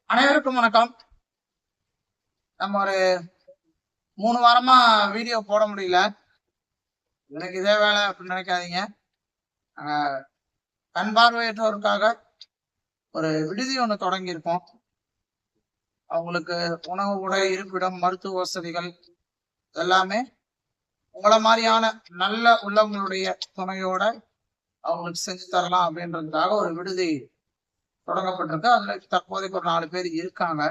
அனைவருக்கும் வணக்கம். நம்ம ஒரு 3 வாரமா வீடியோ போட முடியல. எனக்கு இதே வேலை அப்படின்னு நினைக்காதீங்க. கண் பார்வையற்றோருக்காக ஒரு விடுதி ஒண்ணு தொடங்கியிருக்கோம். அவங்களுக்கு உணவு, உடை, இருப்பிடம், மருத்துவ வசதிகள் எல்லாமே உங்களை மாதிரியான நல்ல உள்ளவங்களுடைய துணையோட அவங்களுக்கு செஞ்சு தரலாம் அப்படின்றதுக்காக ஒரு விடுதி தொடங்கப்பட்டிருக்கு. அதுல தற்போதைக்கு ஒரு 4 பேர் இருக்காங்க.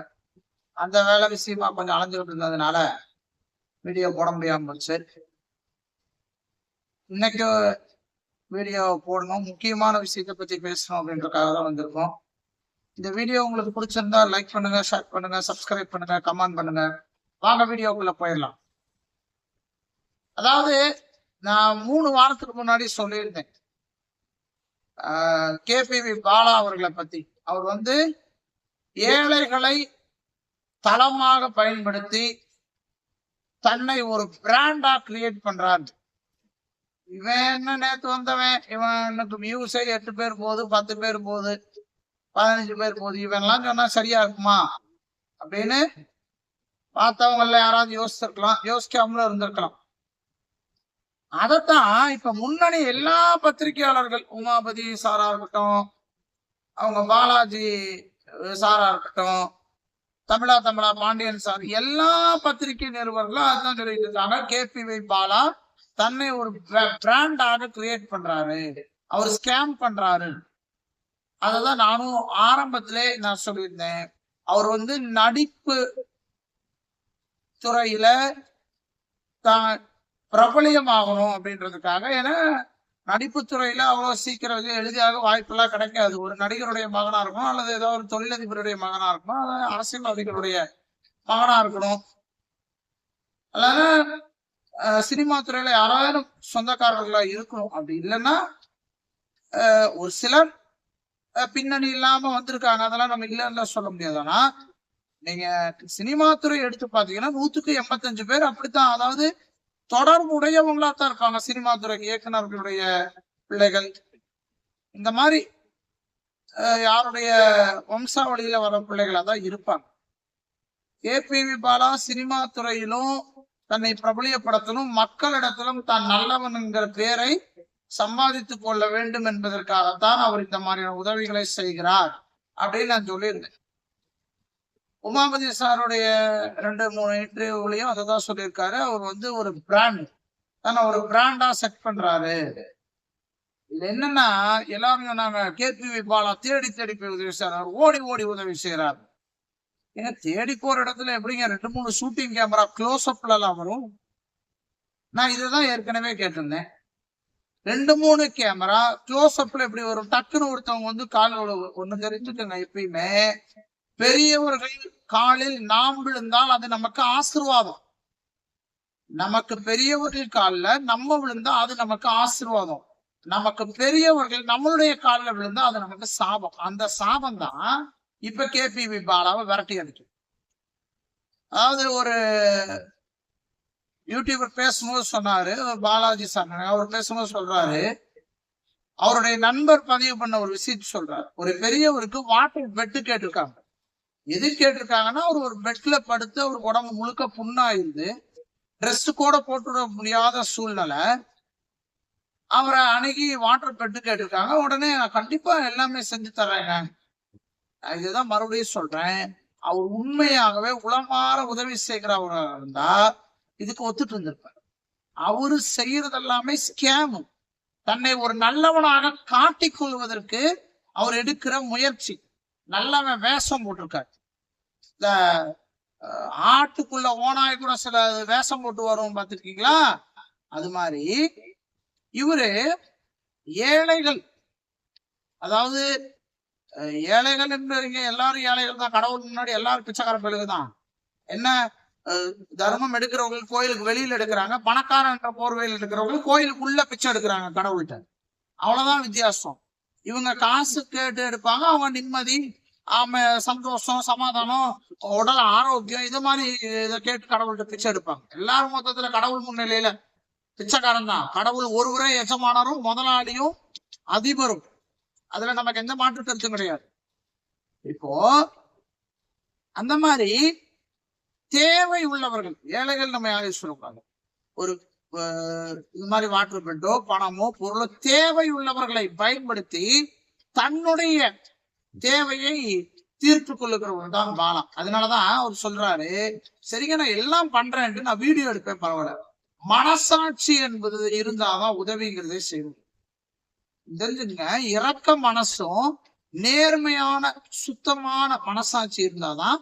அந்த வேலை விஷயமா கொஞ்சம் அலைஞ்சுட்டு இருந்ததுனால வீடியோ போட முடியாம போச்சு. இன்னைக்கு வீடியோ போடணும், முக்கியமான விஷயத்தை பத்தி பேசணும் அப்படின்றதுக்காக தான் வந்திருக்கோம். இந்த வீடியோ உங்களுக்கு பிடிச்சிருந்தா லைக் பண்ணுங்க, ஷேர் பண்ணுங்க, சப்ஸ்கிரைப் பண்ணுங்க, கமெண்ட் பண்ணுங்க. வாங்க வீடியோக்குள்ள போயிடலாம். அதாவது நான் 3 வாரத்துக்கு முன்னாடி சொல்லியிருந்தேன் கேபிவி பாலா அவர்களை பத்தி. அவர் ஏழைகளை தளமாக பயன்படுத்தி தன்னை ஒரு பிராண்டா கிரியேட் பண்றாரு. இவன் என்ன நேத்து வந்தவன், இவனுக்கு வியூஸே 8 பேர் போகுது, 10 பேர் போகுது, 15 பேர் போகுது. இவன்லாம் சொன்னா சரியா இருக்குமா அப்படின்னு பார்த்தவங்கள யாராவது யோசிக்காமலும் இருந்திருக்கலாம். அதத்தான் இப்ப முன்னணி எல்லா பத்திரிகையாளர்கள், உமாபதி சாரா இருக்கட்டும், அவங்க பாலாஜி சாரா இருக்கட்டும், தமிழா பாண்டியன் சார், எல்லா பத்திரிகை நிறுவனங்களும் அதுதான் சொல்லிட்டு இருக்காங்க. கேபிவி பாலா தன்னை ஒரு பிராண்டாக கிரியேட் பண்றாரு, அவர் ஸ்கேம் பண்றாரு. அததான் நானும் ஆரம்பத்திலே நான் சொல்லியிருந்தேன். அவர் நடிப்பு துறையில தான் பிரபலியமாகணும் அப்படின்றதுக்காக. ஏன்னா நடிப்பு துறையில அவ்வளவு சீக்கிரம் எளிதாக வாய்ப்பெல்லாம் கிடைக்காது. ஒரு நடிகருடைய மகனா இருக்கணும், அல்லது ஏதோ ஒரு தொழிலதிபருடைய மகனா இருக்கணும், அல்லது அரசியல்வாதிகளுடைய மகனா இருக்கணும், அல்லது சினிமா துறையில யாராவது சொந்தக்காரர்களா இருக்கணும். அப்படி இல்லைன்னா ஒரு சிலர் பின்னணி இல்லாம வந்திருக்காங்க, அதெல்லாம் நம்ம இல்லைன்னு சொல்ல முடியாது. ஆனா நீங்க சினிமா துறை எடுத்து பாத்தீங்கன்னா 100க்கு 85 பேர் அப்படித்தான், அதாவது தொடர்புடையவங்களா தான் இருப்பாங்க. சினிமா துறை இயக்குநர்களுடைய பிள்ளைகள், இந்த மாதிரி யாருடைய வம்சாவளியில வர பிள்ளைகளா தான் இருப்பாங்க. கேபிவி பாலா சினிமா துறையிலும் தன்னை பிரபலியப்படுத்தணும், மக்களிடத்திலும் தான் நல்லவனுங்கிற பேரை சம்பாதித்துக் கொள்ள வேண்டும் என்பதற்காகத்தான் அவர் இந்த மாதிரியான உதவிகளை செய்கிறார் அப்படின்னு நான் சொல்லியிருந்தேன். உமாபதி சாருடைய 2-3 இன்டர்வியூலையும் அதை தான் சொல்லியிருக்காரு. அவர் ஒரு பிராண்ட், தானே ஒரு பிராண்டா செட் பண்றாரு. இது என்னன்னா, எல்லாரும் சொன்னாங்க கேபிவி பாலா தேடி போய் உதவி செய்யறாரு, ஓடி உதவி செய்யறாரு. ஏன்னா தேடி போற இடத்துல எப்படிங்க 2-3 ஷூட்டிங் கேமரா க்ளோஸ் அப்ல எல்லாம் வரும்? நான் இதுதான் ஏற்கனவே கேட்டிருந்தேன். 2-3 கேமரா க்ளோஸ் அப்ல எப்படி வரும்? டக்குன்னு ஒருத்தவங்க காலோட ஒண்ணு தெரிஞ்சுக்கங்க, எப்பயுமே பெரியவர்கள் காலில் நாம் விழுந்தால் அது நமக்கு ஆசீர்வாதம். நமக்கு பெரியவர்கள் காலில் நம்ம விழுந்தா அது நமக்கு ஆசீர்வாதம். நமக்கு பெரியவர்கள் நம்மளுடைய காலில் விழுந்தா அது நமக்கு சாபம். அந்த சாபம் தான் இப்ப கேபிவி பாலாவை விரட்டி அடிக்கும். அதாவது ஒரு யூடியூபர் பேசும்போது சொன்னாரு, பாலாஜி சார், அவர் பேசும்போது சொல்றாரு, அவருடைய நண்பர் பதிவு பண்ண ஒரு விஷயத்த சொல்றாரு. ஒரு பெரியவருக்கு வாட்டர் பெட்டு கேட்டிருக்காங்க. எது கேட்டிருக்காங்கன்னா, அவர் ஒரு பெட்ல படுத்து அவர் உடம்பு முழுக்க புண்ணாயிருந்து ட்ரெஸ் கூட போட்டுவிட முடியாத சூழ்நிலை. அவரை அணுகி வாட்டர் பெட்டு கேட்டிருக்காங்க. உடனே நான் கண்டிப்பா எல்லாமே செஞ்சு தர்றேங்க. இதுதான் மறுபடியும் சொல்றேன், அவர் உண்மையாகவே உளமாற உதவி செய்கிறவரா இருந்தா இதுக்கு ஒத்துட்டு இருந்திருப்பார். அவரு செய்யறதெல்லாமே ஸ்கேம். தன்னை ஒரு நல்லவனாக காட்டிக் கொள்வதற்கு அவர் எடுக்கிற முயற்சி. நல்லவன் வேஷம் போட்டிருக்காரு. இந்த ஆட்டுக்குள்ள ஓனாய் கூட சில வேஷம் போட்டு வரும், பார்த்திருக்கீங்களா? அது மாதிரி இவரு ஏழைகள், அதாவது ஏழைகள் என்று எல்லாரும் ஏழைகள் தான். கடவுள் முன்னாடி எல்லாரும் பிச்சைக்கார பிள்ளைகள் தான். என்ன தர்மம் எடுக்கிறவங்க கோயிலுக்கு வெளியில எடுக்கிறாங்க, பணக்காரன் என்ற போர்வையில் எடுக்கிறவங்க கோயிலுக்குள்ள பிச்சை எடுக்கிறாங்க கடவுள்கிட்ட. அவ்வளவுதான் வித்தியாசம். இவங்க காசு கேட்டு எடுப்பாங்க, அவங்க நிம்மதி, சந்தோஷம், சமாதானம், உடல் ஆரோக்கியம், இது மாதிரி இதை கேட்டு கடவுள்கிட்ட பிச்சை எடுப்பாங்க. எல்லாரும் மொத்தத்துல கடவுள் முன்னிலையில பிச்சைக்காரன் தான். கடவுள் ஒருவரே எஜமானரும் முதலாளியும் அதிபரும். அதுல நமக்கு எந்த மாற்று கருத்தும் கிடையாது. இப்போ அந்த மாதிரி தேவை உள்ளவர்கள், ஏழைகள் நம்ம யாரையும் சொல்லக்கூடாது. ஒரு இது மாதிரி வாட்டர் பெட்டோ பணமோ பொருளோ தேவை உள்ளவர்களை பயன்படுத்தி தன்னுடைய தேவையை தீர்த்து கொள்ளுகிறவங்க தான் பாலம். அதனாலதான் அவர் சொல்றாரு, சரிங்க நான் எல்லாம் பண்றேன்ட்டு நான் வீடியோ எடுப்பேன் பரவாயில்ல, மனசாட்சி என்பது இருந்தாதான் உதவிங்கிறதே செய்யும். தெரிஞ்சுங்க, இரக்க மனசும் நேர்மையான சுத்தமான மனசாட்சி இருந்தாதான்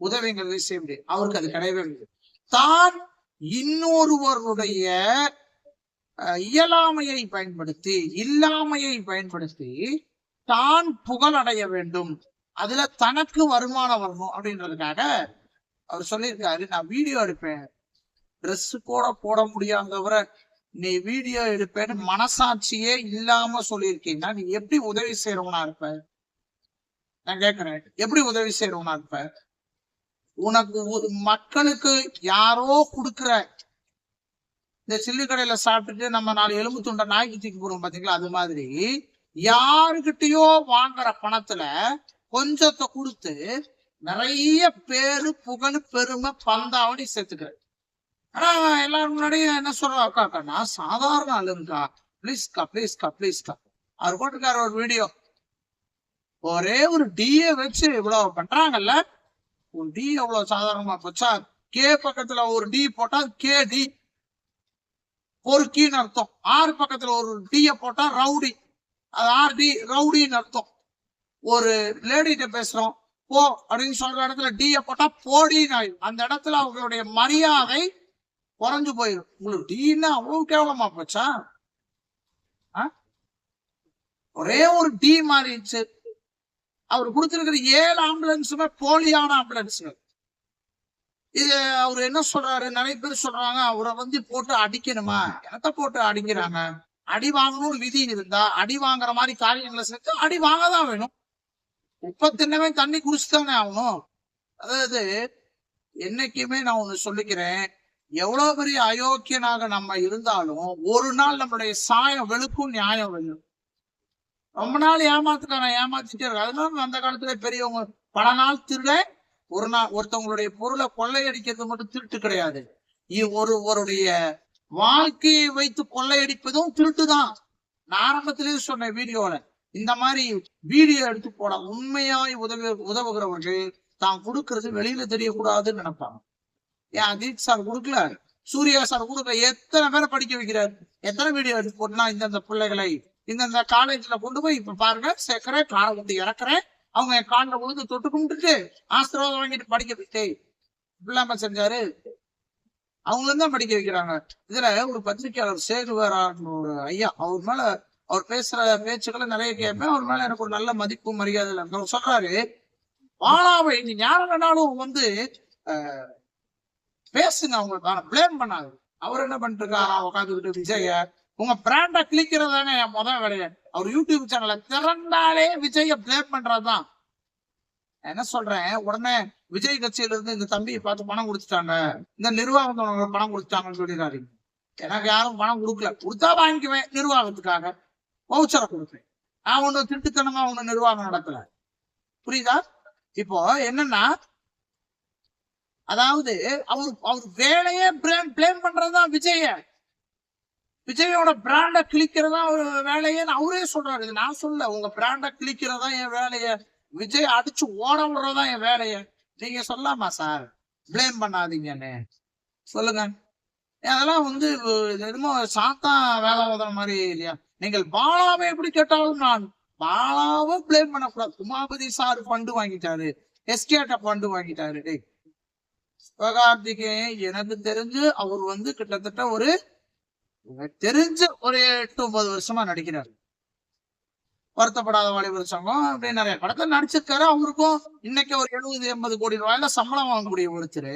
உதவிங்கிறதே செய்ய முடியும். அவருக்கு அது கிடையவே இல்லை. தான் இன்னொருவருடைய இயலாமையை பயன்படுத்தி இல்லாமையை பயன்படுத்தி தான் புகழ் அடைய வேண்டும், அதுல தனக்கு வருமானம் வரணும் அப்படின்றதுக்காக அவர் சொல்லியிருக்காரு, நான் வீடியோ எடுப்பேன், ட்ரெஸ் கூட போட முடியாதவரை நீ வீடியோ எடுப்பேன்னு மனசாட்சியே இல்லாம சொல்லியிருக்கீங்கன்னா நீ எப்படி உதவி செய்யறவனா இருப்ப? நான் கேட்கிறேன், எப்படி உதவி செய்யறவனா இருப்ப? உனக்கு மக்களுக்கு யாரோ கொடுக்குற இந்த சில்லு கடையில சாப்பிட்டுட்டு நம்ம 4 எலும்பு துண்டை நாய்க்கு தூக்கி போடுவோம் பாத்தீங்களா, அது மாதிரி யாருகிட்டயோ வாங்குற பணத்துல கொஞ்சத்தை கொடுத்து நிறைய பேரு புகழ் பெருமை பந்தாவடி சேர்த்துக்கிற. ஆனா எல்லாரும் முன்னாடியும் என்ன சொல்றா, அக்கா நான் சாதாரண ஆளுங்கக்கா, பிளீஸ்கா. அவர் போட்டுக்கார ஒரு வீடியோ, ஒரே ஒரு டிஏ வச்சு இவ்வளவு பண்றாங்கல்ல, ஒரு டி அவ்வளவு சாதாரணமா போச்சா? கே பக்கத்துல ஒரு டி போட்டா கே டி ஒரு கீன்னு அர்த்தம். ஆறு பக்கத்துல ஒரு டிய போட்டா ரவுடி, அது ஆர்டி ரவுடின்னு அர்த்தம். ஒரு லேடிட்ட பேசுறோம் போ அப்படின்னு சொல்ற இடத்துல டிய போட்டா போடின்னு ஆயிடும். அந்த இடத்துல அவங்களுடைய மரியாதை குறைஞ்சு போயிடும். உங்களுக்கு டீன்னா அவ்வளவு கேவலமா போச்சா? ஒரே ஒரு டி மாறிடுச்சு. அவர் கொடுத்திருக்கிற 7 ஆம்புலன்ஸுமே போலியான ஆம்புலன்ஸுகள். இது அவரு என்ன சொல்றாரு, நிறைய பேர் சொல்றாங்க அவரை போட்டு அடிக்கணுமா? என்னத்த போட்டு அடிக்கிறாங்க? அடி வாங்கணும்னு விதி இருந்தா அடி வாங்குற மாதிரி காரியங்களை செஞ்சு அடி வாங்கதான் வேணும். உப்ப தின்னவே தண்ணி குடிச்சுதானே ஆகணும். அதாவது என்னைக்குமே நான் ஒண்ணு சொல்லிக்கிறேன், எவ்வளவு பெரிய அயோக்கியனாக நம்ம இருந்தாலும் ஒரு நாள் நம்மளுடைய சாயம் வெளுக்கும், நியாயம் வெல்லும். ரொம்ப நாள் ஏமாத்திட்டே இருக்கு. அதனால அந்த காலத்துல பெரியவங்க பல நாள் திருட ஒரு நாள், ஒருத்தவங்களுடைய பொருளை கொள்ளையடிக்கிறது மட்டும் திருட்டு கிடையாது, ஒருவருடைய வாழ்க்கையை வைத்து கொள்ளையடிப்பதும் திருட்டுதான். நான் ஆரம்பத்திலேயே சொன்னேன் வீடியோல, இந்த மாதிரி வீடியோ எடுத்து போட உண்மையாய் உதவுகிறவர்கள் தான் கொடுக்கறது வெளியில தெரியக்கூடாதுன்னு நினைப்பாங்க. ஏன் அஜித் சார் கொடுக்கல, சூர்யா சார் கொடுக்கல, எத்தனை பேரை படிக்க வைக்கிறார், எத்தனை வீடியோ எடுத்து போட்டுனா இந்தந்த பிள்ளைகளை இந்தந்த காலேஜ்ல கொண்டு போய் இப்ப பாருங்க சேர்க்கிறேன், காலை கொண்டு இறக்குறேன், அவங்க என் காலில் விழுந்து தொட்டு கும்பிட்டுட்டு ஆசீர்வாதம் வாங்கிட்டு படிக்க விட்டு இல்லாம செஞ்சாரு. அவங்களும் தான் படிக்க வைக்கிறாங்க. இதுல ஒரு பத்திரிகையாளர் சேகுவரான்னு ஒரு ஐயா, அவர் மேல அவர் பேசுற பேச்சுக்களை நிறைய கேட்பேன். அவர் மேல எனக்கு ஒரு நல்ல மதிப்பு மரியாதை இல்லை. அவர் சொல்றாரு, பாலாவை நீ யாரும் வேணாலும் பேசுங்க, அவங்களுக்கு பிளேம் பண்ணாது. அவர் என்ன பண்ணிட்டு இருக்காரா உட்காந்துக்கிட்டு, விஜய உங்க பிராண்ட கிளிக்கிறதானே என் முதல் வேலையை. அவர் யூடியூப் சேனலை திறந்தாலே விஜய பிளேம் பண்றதுதான். என்ன சொல்றேன், உடனே விஜய் கட்சியில இருந்து இந்த தம்பியை பார்த்து பணம் கொடுத்துட்டாங்க, இந்த நிர்வாகத்தவங்க பணம் கொடுத்துட்டாங்கன்னு சொல்லிடுறாரு. எனக்கு யாரும் பணம் கொடுக்கல, கொடுத்தா வாங்கிக்குவேன், நிர்வாகத்துக்காக வவுச்சரை கொடுப்பேன். நான் ஒண்ணு திருட்டுத்தனமா ஒண்ணு நிர்வாகம் நடத்தல, புரியுதா? இப்போ என்னன்னா, அதாவது அவர் வேலையே பிளேம் பண்றதுதான் விஜயோட பிராண்ட கிளிக்கிறதா ஒரு வேலையன்னு அவரே சொல்றாரு. இது நான் சொல்ல, உங்க பிராண்ட கிளிக்கிறதா என் வேலைய, விஜய் அடிச்சு ஓட விடுறதா என் வேலைய நீங்க சொல்லாமா சார்? பிளேம் பண்ணாதீங்கன்னு சொல்லுங்க. அதெல்லாம் என்னமோ சாத்தா வேலை உதற மாதிரி இல்லையா? நீங்கள் பாலாவை எப்படி கேட்டாலும் நான் பாலாவை பிளேம் பண்ணக்கூடாது. உமாபதி சார் ஃபண்டு வாங்கிட்டாரு, எஸ்கேட்ட ஃபண்டு வாங்கிட்டாரு. சிவகார்த்திகேயன் எனக்கு தெரிஞ்சு அவர் கிட்டத்தட்ட ஒரு 8-9 வருஷமா நடிக்கிறாரு. வருத்தப்படாத வாலிபர் சங்கம் அப்படின்னு நிறைய படத்துல நடிச்சிருக்காரு. அவருக்கும் இன்னைக்கு ஒரு 70-80 கோடி ரூபாயில சம்பளம் வாங்கக்கூடிய ஒருத்தர்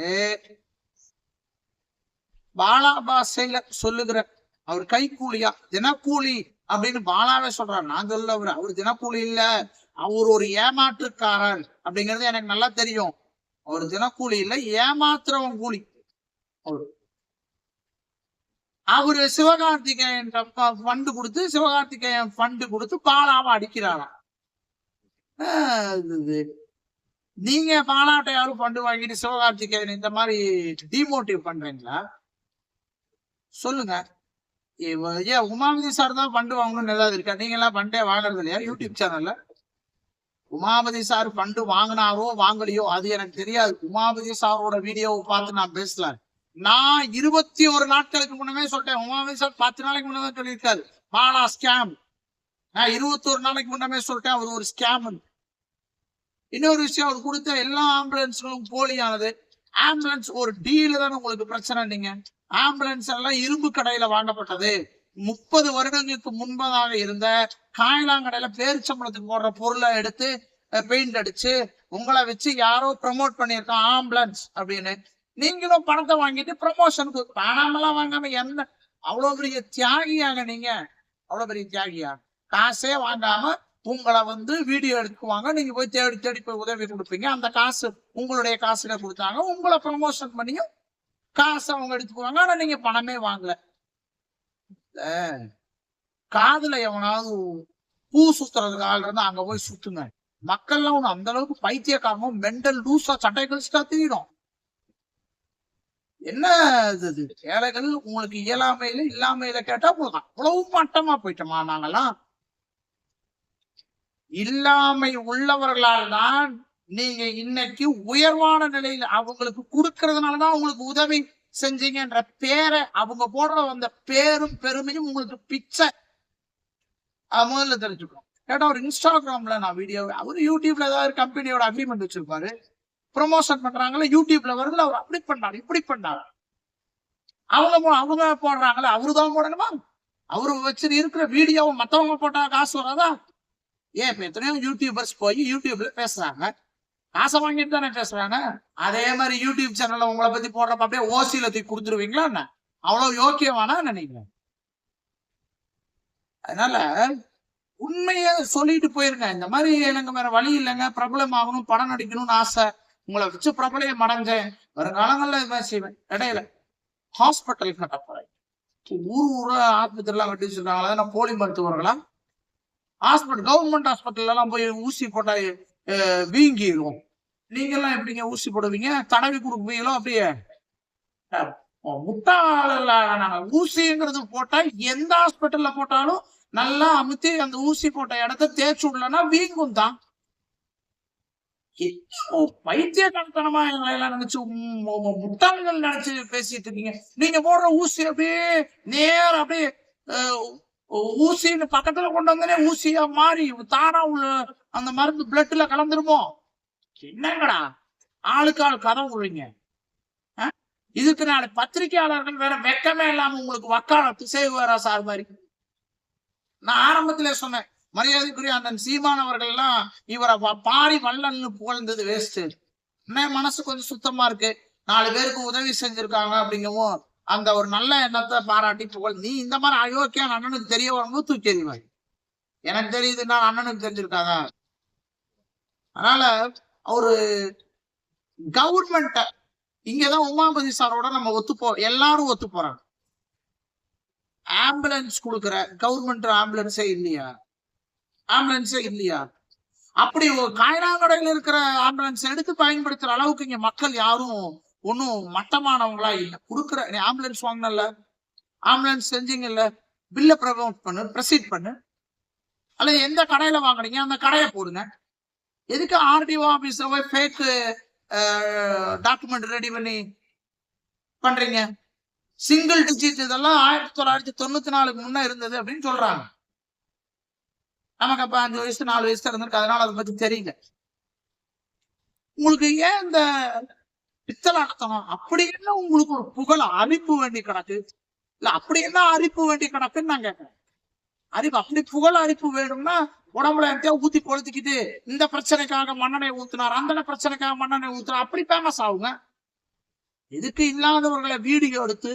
பாலா பாஷையில சொல்லுகிற அவர் கைக்கூலியா, தினக்கூலி அப்படின்னு பாலாவே சொல்றாரு. நான் சொல்ல அவர் தினக்கூலி இல்ல, அவர் ஒரு ஏமாற்றுக்காரர் அப்படிங்கிறது எனக்கு நல்லா தெரியும். அவர் தினக்கூலி இல்ல, ஏமாத்துறவன் கூலி. அவரு சிவகார்த்திகேயன் ஃபண்டு கொடுத்து பாலாவை அடிக்கிறாராம். நீங்க பாலாட்டை யாரும் ஃபண்டு வாங்கிட்டு சிவகார்த்திகேயன் இந்த மாதிரி டிமோட்டிவ் பண்றீங்களா? சொல்லுங்க. ஏன் உமாபதி சார் தான் ஃபண்டு வாங்கணும்னு ஏதாவது இருக்கா? நீங்க எல்லாம் ஃபண்டே வாங்குறது இல்லையா யூடியூப் சேனல்ல? உமாபதி சார் ஃபண்டு வாங்கினாரோ வாங்கலையோ அது எனக்கு தெரியாது. உமாபதி சாரோட வீடியோவை பார்த்து நான் பேசல. நான் 21 நாட்களுக்கு முன்னமே சொல்லிட்டேன். உமாபதி சார் 10 நாளைக்கு முன்னதான் சொல்லியிருக்காரு பாலா ஸ்கேம். நான் 21 நாளைக்கு முன்னமே சொல்லிட்டேன் அவர் ஒரு ஸ்கேம். இன்னொரு விஷயம், அவர் கொடுத்த எல்லா ஆம்புலன்ஸ்களும் போலியானது. ஆம்புலன்ஸ் ஒரு டீல தானே உங்களுக்கு பிரச்சனை. நீங்க ஆம்புலன்ஸ் எல்லாம் இரும்பு கடையில வாங்கப்பட்டது. 30 வருடங்களுக்கு முன்பதாக இருந்த காயலாங்கடையில பேரிச்சம்பளத்துக்கு போடுற பொருளை எடுத்து பெயிண்ட் அடிச்சு உங்களை வச்சு யாரோ ப்ரமோட் பண்ணியிருக்கான் ஆம்புலன்ஸ் அப்படின்னு. நீங்களும் பணத்தை வாங்கிட்டு ப்ரமோஷனுக்கு பணமெல்லாம் வாங்காம எந்த அவ்வளவு பெரிய தியாகியாக நீங்க? அவ்வளவு பெரிய தியாகியா? காசே வாங்காம உங்களை வீடியோ எடுக்குவாங்க. நீங்க போய் தேடி தேடி போய் உதவி கொடுப்பீங்க. அந்த காசு உங்களுடைய காசுல கொடுத்தாங்க. உங்களை ப்ரமோஷன் பண்ணியும் காசு அவங்க எடுத்துக்குவாங்க. ஆனா நீங்க பணமே வாங்கல. காதுல எவனாவது பூ சுத்துறதுக்கு ஆள் இருந்தா அங்க போய் சுத்துங்க. மக்கள்லாம் ஒண்ணு அந்த அளவுக்கு பைத்தியக்காரமும் மென்டல் லூஸா சட்டை கழிச்சுட்டா தெரியும். என்ன இது ஏழைகள் உங்களுக்கு இயலாமையில இல்லாமையில கேட்டா போதும். அவ்வளவு மட்டமா போயிட்டோமா நாங்கெல்லாம்? இல்லாமை உள்ளவர்களால் தான் நீங்க இன்னைக்கு உயர்வான நிலையில அவங்களுக்கு கொடுக்கறதுனாலதான் உங்களுக்கு உதவி செஞ்சீங்கன்ற பேரை அவங்க போடுற அந்த பேரும் பெருமையும் உங்களுக்கு பிச்சை. முதல்ல தெரிஞ்சுக்கணும். கேட்டா ஒரு இன்ஸ்டாகிராம்ல நான் வீடியோ, அவரு யூடியூப்ல ஏதாவது கம்பெனியோட அக்ரிமெண்ட் வச்சிருப்பாரு, ப்ரொமோஷன் பண்றாங்கல்ல, யூடியூப்ல வருதுல, அவர் அப்படி பண்ணாரு இப்படி பண்ணாரு. அவங்க போடுறாங்கல்ல, அவருதான் போடணுமா? அவரு வச்சு இருக்கிற வீடியோவை மத்தவங்க போட்டா காசு வராதா? ஏன் இப்ப எத்தனையோ யூடியூபர்ஸ் போய் யூடியூப்ல பேசுறாங்க, காசை வாங்கிட்டு தானே பேசுறாங்க. அதே மாதிரி யூடியூப் சேனல்ல உங்களை பத்தி போடுறப்ப அப்படியே ஓசியில தூக்கி கொடுத்துருவீங்களா என்ன? அவ்வளவு யோக்கியமானா நினைக்கிறேன். அதனால உண்மைய சொல்லிட்டு போயிருங்க. இந்த மாதிரி எனக்கு வேற வழி இல்லைங்க, பிரபலம் ஆகணும், படம் நடிக்கணும்னு ஆசை, உங்களை வச்சு பிரபலம் அடைஞ்சேன், வருங்காலங்கள்ல இது மாதிரி செய்வேன். இடையில ஹாஸ்பிட்டல் கட்ட போறேன். ஊர் ஆஸ்பத்திரி எல்லாம் கட்டி வச்சிருக்காங்களா? போலி மருத்துவர்களா? ஹாஸ்பிட்டல் கவர்மெண்ட் ஹாஸ்பிட்டல் எல்லாம் போய் ஊசி போட்டா வீங்கிடும். நீங்க எல்லாம் எப்படிங்க ஊசி போடுவீங்க? தடவி கொடுப்பீங்களோ? அப்படியே முட்டாள. ஊசிங்கிறது போட்டா எந்த ஹாஸ்பிட்டல்ல போட்டாலும் நல்லா அமுத்தி அந்த ஊசி போட்ட இடத்த தேய்ச்சி விடலன்னா வீங்கும் தான். பைத்தியக்காரத்தனமா எல்லாம் நினைச்சு முட்டாள்கள் நினைச்சு பேசிட்டு இருக்கீங்க. நீங்க போடுற ஊசி அப்படியே நேரம் அப்படியே ஊசின்னு பக்கத்துல கொண்டு வந்தனே ஊசியா மாறி தானா உள்ள அந்த மருந்து பிளட்ல கலந்துருமோ? என்னங்கடா ஆளுக்கு ஆள் கதை விடுறீங்க? இதுக்கு நாளை பத்திரிகையாளர்கள் வேற வெக்கமே இல்லாம உங்களுக்கு வக்காலத்து செய்வாரா சார் மாதிரி? நான் ஆரம்பத்திலே சொன்னேன், மரியாதைக்குரிய அண்ணன் சீமான் அவர்கள் எல்லாம் இவரை பாரி வல்லன்னு புகழ்ந்தது வேஸ்ட். மனசு கொஞ்சம் சுத்தமா இருக்கு, 4 பேருக்கு உதவி செஞ்சிருக்காங்க அப்படிங்கவும் அந்த ஒரு நல்ல எண்ணத்தை பாராட்டி புகழ். நீ இந்த மாதிரி அயோக்கியான அண்ணனுக்கு தெரிய வரணும் தூக்கி எறிவாய். எனக்கு தெரியுதுன்னா அண்ணனுக்கு தெரிஞ்சிருக்காங்க. அதனால ஒரு கவர்மெண்ட இங்கதான் உமாபதி சாரோட நம்ம எல்லாரும் ஒத்து போறாங்க. ஆம்புலன்ஸ் கொடுக்குற கவர்மெண்ட் ஆம்புலன்ஸே இல்லையா? ஆம்புலன்ஸே இல்லையா? அப்படி காயலாங்கடையில் இருக்கிற ஆம்புலன்ஸ் எடுத்து பயன்படுத்துற அளவுக்கு இங்க மக்கள் யாரும் ஒன்னும் மட்டமானவங்களா இல்ல. கொடுக்குற ஆம்புலன்ஸ் வாங்கினல, ஆம்புலன்ஸ் செஞ்சீங்கல்ல, பில்ல ப்ரமோட் பண்ணு, ப்ரொசீட் பண்ணு. அல்லது எந்த கடையில வாங்குறீங்க அந்த கடையை போடுங்க. எதுக்கு ஆர்டிஓ ஆபீஸ்ல போய் ஃபேக் டாக்குமெண்ட் ரெடி பண்ணி பண்றீங்க? சிங்கிள் டிஜிட் இதெல்லாம் 1994 முன்ன இருந்தது அப்படின்னு சொல்றாங்க. நமக்கு அப்ப 5 வயசு 4 வயசு இருந்திருக்கு, அதனால அதை பத்தி தெரியல. உங்களுக்கு ஏன் இந்த பித்தலாட்டத்தனம்? அப்படி என்ன உங்களுக்கு ஒரு புகழ அரிப்பு வேண்டி கிடக்கு? இல்ல அப்படி என்ன அரிப்பு வேண்டி கிடக்குன்னு நான் கேட்கிறேன். அரிப்பு அப்படி புகழ அரிப்பு வேணும்னா உடம்புல ஊத்தி கொளுத்திக்கிட்டு இந்த பிரச்சனைக்காக மண்ணெண்ணெய் ஊத்துனார், அந்த பிரச்சனைக்காக மண்ணெண்ணெய் ஊத்துனார், அப்படி ஃபேமஸ் ஆகுங்க. இதுக்கு இல்லாதவர்களை வீடியோ எடுத்து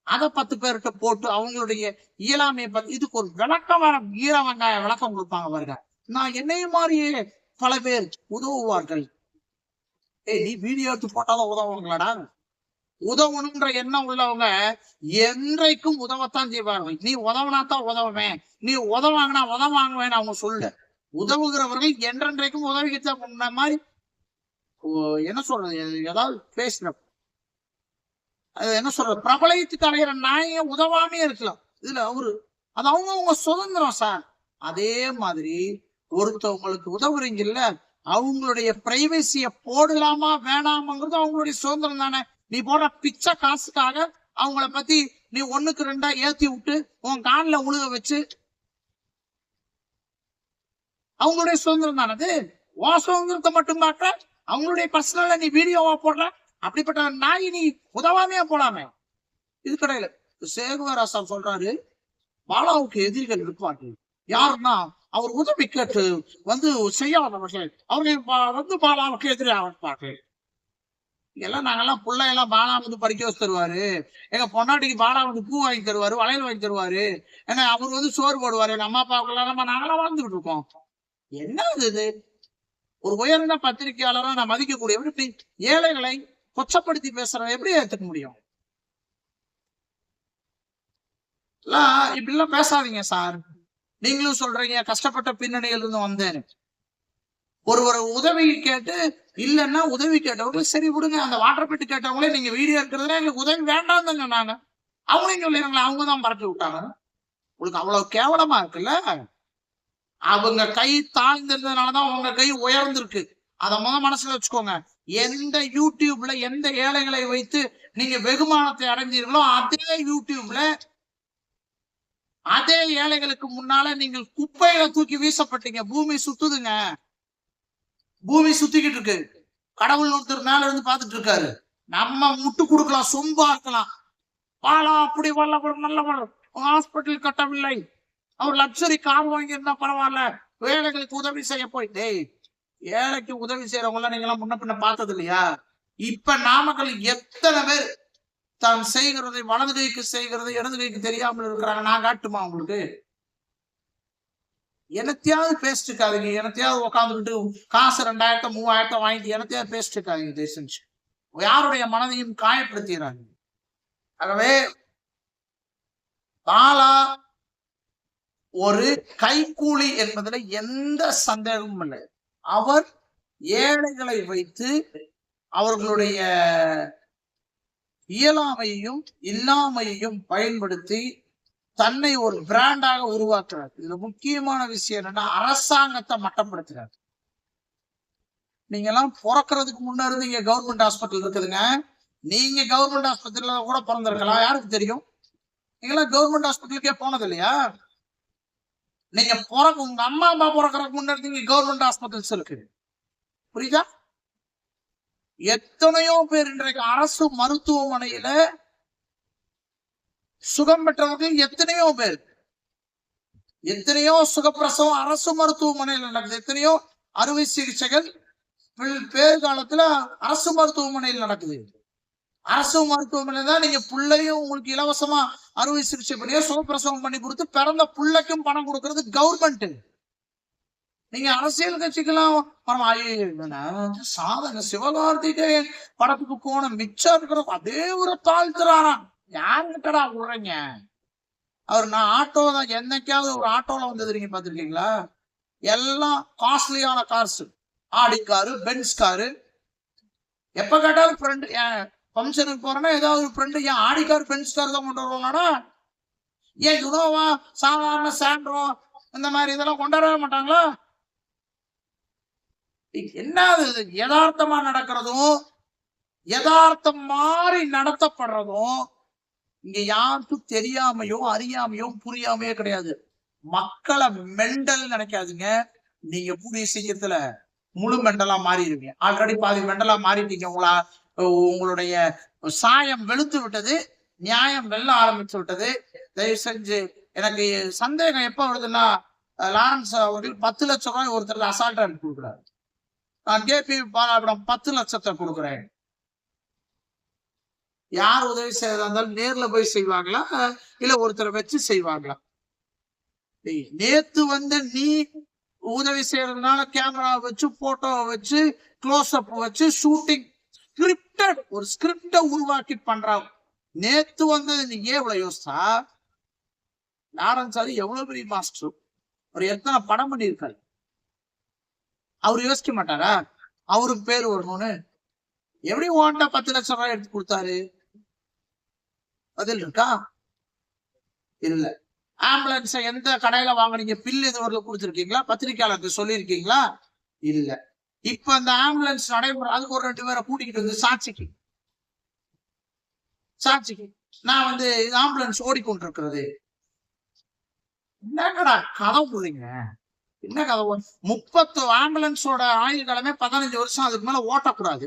அதை 10 பேர்கிட்ட போட்டு அவங்களுடைய இயலாமையை பத்தி இதுக்கு ஒரு விளக்கம் ஈர வெங்காய விளக்கம் கொடுப்பாங்க பாருங்க. நான் என்னைய மாதிரியே பல பேர் உதவுவார்கள். நீ வீடியோ எடுத்து போட்டாலும் உதவுவாங்களாடா? உதவணுன்ற எண்ணம் உள்ளவங்க என்றைக்கும் உதவத்தான் செய்வார்கள். நீ உதவனாத்தான் உதவுவேன், நீ உதவாங்கன்னா உதவாங்குவேன்னு அவங்க சொல்ல. உதவுகிறவர்கள் என்றென்றைக்கும் உதவிக்கிட்ட மாதிரி என்ன சொல்றது, ஏதாவது பேசுற அது என்ன சொல்றது, பிரபலயத்துக்கு அடையிற நாய உதவாமே இருக்கலாம். இதுல அது அவங்க சுதந்திரம் சார். அதே மாதிரி ஒருத்தவங்களுக்கு உதவுறீங்கல்ல, அவங்களுடைய பிரைவசிய போடலாமா வேணாமாங்கிறது அவங்களுடைய சுதந்திரம் தானே. நீ போடுற பிச்சை காசுக்காக அவங்கள பத்தி நீ 1க்கு 2 ஏத்தி விட்டு உன் கான்ல உழுக வச்சு, அவங்களுடைய சுதந்திரம் தானது. உன் சுதந்திரத்தை மட்டும் பார்க்க அவங்களுடைய பர்சனல்ல நீ வீடியோவா போடுற. அப்படிப்பட்ட நாய் நீ உதவாமையா போடாம. இது கிடையாது. சேகுவராசா சொல்றாரு, பாலாவுக்கு எதிரிகள் இருப்பார்கள். யாருன்னா அவர் உதவி கேட்டு செய்யாதவர்கள் அவர்கள் பாலாவுக்கு எதிராக இருப்பார்கள். எல்லாம் நாங்கெல்லாம் பிள்ளையெல்லாம் பாலா படிக்க வச்சு தருவாரு, எங்க பொன்னாட்டிக்கு பாலா பூ வாங்கி தருவாரு, வளையல் வாங்கி தருவாரு, ஏன்னா அவர் சோறு போடுவாரு, எங்க அம்மா அப்பாவுக்கு நாங்களாம் வாழ்ந்துகிட்டு இருக்கோம். என்ன இது? ஒரு உயர்ந்த பத்திரிகையாளரா நான் மதிக்கக்கூடிய இப்படி ஏழைகளை கொச்சப்படுத்தி பேசுறத எப்படி ஏத்துக்க முடியும்? இப்படிலாம் பேசாதீங்க சார். நீங்களும் சொல்றீங்க கஷ்டப்பட்ட பின்னணியில இருந்து வந்தேன். ஒரு உதவி கேட்டு இல்லைன்னா உதவி கேட்டவங்க சரி விடுங்க, அந்த வாட்டர் பெட்டு கேட்டவங்களே நீங்க வீடியோ இருக்கிறதுல எங்களுக்கு உதவி வேண்டாம் தான் சொன்னாங்க. அவங்களையும் சொல்லிடுங்களா, அவங்கதான் பறக்கி விட்டாங்க. உங்களுக்கு அவ்வளவு கேவலமா இருக்குல்ல. அவங்க கை தாழ்ந்திருந்ததுனாலதான் உங்க கை உயர்ந்திருக்கு. அத மனசுல வச்சுக்கோங்க. எந்த யூடியூப்ல எந்த ஏழைகளை வைத்து நீங்க வெகுமானத்தை அடைஞ்சீர்களோ அதே யூடியூப்ல அதே ஏழைகளுக்கு முன்னால நீங்கள் குப்பையில தூக்கி வீசப்பட்டீங்க. பூமி சுத்துதுங்க, பூமி சுத்திக்கிட்டு இருக்கு. கடவுள் ஒருத்தர் மேல இருந்து பாத்துட்டு இருக்காரு. நம்ம முட்டு கொடுக்கலாம், சொம்பா இருக்கலாம். பாலா அப்படி வல்ல நல்ல ஹாஸ்பிட்டல் கட்டவில்லை, அவர் லக்ஸரி கார் வாங்கி இருந்தா பரவாயில்ல, ஏழைகளுக்கு உதவி செய்ய போயிட்டே. ஏழைக்கு உதவி செய்யறவங்க நீங்க எல்லாம் முன்ன பின்ன பார்த்தது இல்லையா? இப்ப நாமக்கல் எத்தனை பேர் தான் செய்கிறதை வலது கைக்கு செய்கிறது இடது கைக்கு தெரியாமல் இருக்கிறாங்க. நான் காட்டுமா உங்களுக்கு? எனத்தையாவது பேசிட்டு இருக்காதீங்க. எனத்தையாவது உட்காந்துக்கிட்டு காசு 2000 3000 வாங்கிட்டு எனத்தையாவது பேசிட்டு இருக்காதீங்க. தயவு செஞ்சு யாருடைய மனதையும் காயப்படுத்திடுறாங்க. ஆகவே பாலா ஒரு கைக்கூலி என்பதுல எந்த சந்தேகமும் இல்லை. அவர் ஏழைகளை வைத்து அவர்களுடைய இயலாமையையும் இல்லாமையையும் பயன்படுத்தி தன்னை ஒரு பிராண்டாக உருவாக்குறார். இதுல முக்கியமான விஷயம் என்னன்னா, அரசாங்கத்தை மட்டப்படுத்துறாரு. நீங்க எல்லாம் பிறக்கிறதுக்கு முன்னாடி இங்க கவர்மெண்ட் ஹாஸ்பிட்டல் இருக்குதுங்க. நீங்க கவர்மெண்ட் ஹாஸ்பிட்டல்ல கூட பிறந்திருக்கலாம், யாருக்கு தெரியும்? நீங்களாம் கவர்மெண்ட் ஹாஸ்பிட்டலுக்கே போனது இல்லையா? நீங்க உங்க அம்மா அப்பா பிறக்கிறதுக்கு முன்னாடி நீங்க கவர்மெண்ட் ஹாஸ்பிட்டல்ஸ் இருக்கு, புரியுதா? எத்தனையோ பேர் இன்றைக்கு அரசு மருத்துவமனையில சுகம் பெற்றவர்கள் எத்தனையோ பேர், எத்தனையோ சுகப்பிரசவம் அரசு மருத்துவமனையில் நடக்குது. எத்தனையோ அறுவை சிகிச்சைகள் பேர்காலத்துல அரசு மருத்துவமனையில் நடக்குது. அரசு மருத்துவமனையில தான் நீங்க பிள்ளையும் உங்களுக்கு இலவசமா அறுவை சிகிச்சை பண்ணியோ சுகப்பிரசவம் பண்ணி கொடுத்து பிறந்த பிள்ளைக்கும் பணம் கொடுக்கறது கவர்மெண்ட். நீங்க அரசியல் கட்சிக்கெல்லாம் சாதனை சிவகார்த்திகேயன் படத்துக்கு போன மிச்சம் இருக்கிற அதே ஒரு தாழ்த்துறாராம். யாருக்கிட்டடா விடுறீங்க? அவர் நான் ஆட்டோ தான், என்னைக்காவது ஒரு ஆட்டோல வந்தது நீங்க பாத்திருக்கீங்களா? எல்லாம் காஸ்ட்லியான cars, Audi car, Benz car. எப்ப கேட்டாலும் ஃப்ரெண்டு, ஃபங்க்ஷனுக்கு போறேன்னா ஏதாவது ஃப்ரெண்டு ஏன் ஆடி கார் பென்ஸ் கார் தான் கொண்டு வருவாங்கடா, ஏன் யுனோவா சாதாரண சாண்ட்ரோ இந்த மாதிரி இதெல்லாம் கொண்டாடவே மாட்டாங்களா? என்ன யதார்த்தமா நடக்கிறதும் யதார்த்தம் மாதிரி நடத்தப்படுறதும் இங்க யாருக்கும் தெரியாமையோ அறியாமையோ புரியாமையோ கிடையாது. மக்களை மெண்டல் நினைக்காதீங்க. நீங்க கூடிய சீக்கிரத்துல முழு மெண்டலா மாறிடுவீங்க. ஆல்ரெடி பாதி மெண்டலா மாறிட்டீங்க. உங்களுடைய சாயம் வெளுத்து விட்டது, நியாயம் வெல்ல ஆரம்பிச்சு விட்டது. தயவு செஞ்சு எனக்கு சந்தேகம் எப்ப வருதுன்னா, லாரன்ஸ் அவர்கள் 10 லட்சம் ரூபாய் ஒருத்தர் அசால்ட்டா எனக்கு கொடுக்குறாரு. நான் கேபி பாலாவிடம் 10 லட்சத்தை கொடுக்குறேன். யார் உதவி செய்யறதா இருந்தாலும் நேர்ல போய் செய்வாங்களா இல்ல ஒருத்தரை வச்சு செய்வாங்களா? நேத்து நீ உதவி செய்யறதுனால கேமரா வச்சு போட்டோ வச்சு க்ளோஸ் அப் வச்சு ஷூட்டிங் ஸ்கிரிப்டட் ஒரு ஸ்கிரிப்ட உருவாக்கி பண்றாங்க. நேத்து நீ ஏன் இவ்வளவு யோசிச்சா? லாரன்ஸ் அது எவ்வளவு பெரிய மாஸ்டர், ஒரு எத்தனை படம் பண்ணியிருக்காரு. அவர் யோசிக்க மாட்டாரா? அவருக்கு பேர் வரணும்னு. எப்படி ஓன்ட்ட 10 லட்சம் ரூபாய் எடுத்து கொடுத்தாரு? பதில் இருக்கா? இல்ல. ஆம்புலன்ஸ எந்த கடையில வாங்குனீங்க? பில் எதுவும் கொடுத்துருக்கீங்களா? பத்திரிகையாளருக்கு சொல்லியிருக்கீங்களா? இல்ல. இப்ப அந்த ஆம்புலன்ஸ் நடைமுறை அதுக்கு ஒரு 2 பேரை கூட்டிக்கிட்டு வந்து சாட்சிக்கு நான் வந்து ஆம்புலன்ஸ் ஓடிக்கொண்டிருக்கிறது. என்னங்கடா கதை போடுறீங்க? என்ன கதை? 30 ஆம்புலன்ஸோட ஆயுள் காலமே 15 வருஷம், அதுக்கு மேல ஓட்டக்கூடாது.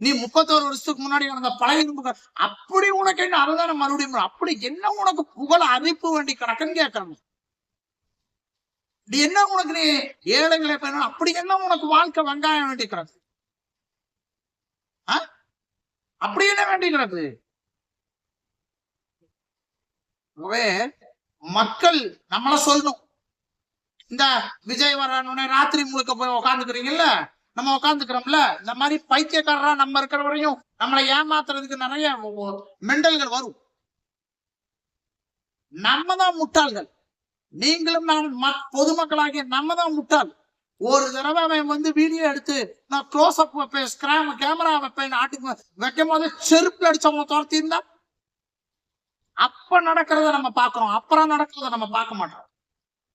நீ 31 வருஷத்துக்கு முன்னாடி நடந்த பழைய இரும்பு அப்படி உனக்கு என்ன அதுதானே மறுபடியும் அப்படி என்ன உனக்கு புகழ அறிவிப்பு வேண்டி கிடக்குன்னு கேட்கறாங்க. என்ன உனக்கு நீ ஏழைகளை அப்படி என்ன உனக்கு வாழ்க்கை வெங்காயம் வேண்டி கிடக்கு? அப்படி என்ன வேண்டி கிடக்கு? மக்கள் நம்மள சொல்லணும். இந்த விஜய் வர்றானே ராத்திரி முழுக்க போய் உட்காந்துக்கிறீங்கல்ல, நம்ம உட்காந்துக்கிறோம்ல, இந்த மாதிரி பைத்தியக்காரரா நம்ம இருக்கிற வரையும் நம்மளை ஏமாத்துறதுக்கு நிறைய மெண்டல்கள் வரும். நம்ம தான் முட்டாள்கள். நீங்களும் நான் பொதுமக்களாகிய நம்ம தான் முட்டாள். ஒரு தடவை அவன் வந்து வீடியோ எடுத்து நான் க்ளோஸ் அப் வைப்பேன், கேமரா வைப்பேன் ஆட்டுக்கு வைக்கும் போது செருப்பு அடிச்சவங்க துரத்தி இருந்தா அப்ப நடக்கிறத நம்ம பார்க்கிறோம், அப்புறம் நடக்கிறத நம்ம பார்க்க மாட்டோம்.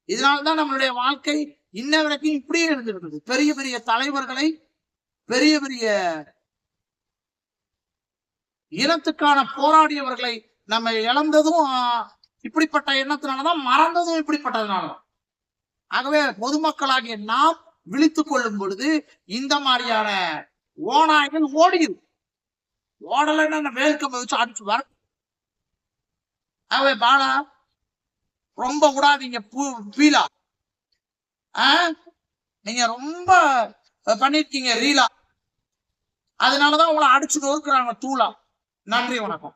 இதனால்தான் நம்மளுடைய வாழ்க்கை இன்ன வரைக்கும் இப்படியே இருந்திருக்குது. பெரிய பெரிய தலைவர்களை, பெரிய பெரிய இனத்துக்கான போராடியவர்களை நம்ம இழந்ததும் இப்படிப்பட்ட எண்ணத்தினாலதான், மறந்ததும் இப்படிப்பட்டதுனாலதான். ஆகவே பொதுமக்களாகிய நாம் விழித்துக் கொள்ளும் பொழுது இந்த மாதிரியான ஓநாய்கள் ஓடிடும். ஓடலைன்னா வேல்கம்பை வச்சு அடிச்சு வர. ஆகவே பாலா ரொம்ப விடாதீங்க. பீலா நீங்க ரொம்ப பண்ணிருக்கீங்க ரீலா, அதனாலதான் உங்களை அடிச்சு நொறுக்குறாங்க தூளா. நன்றி, வணக்கம்.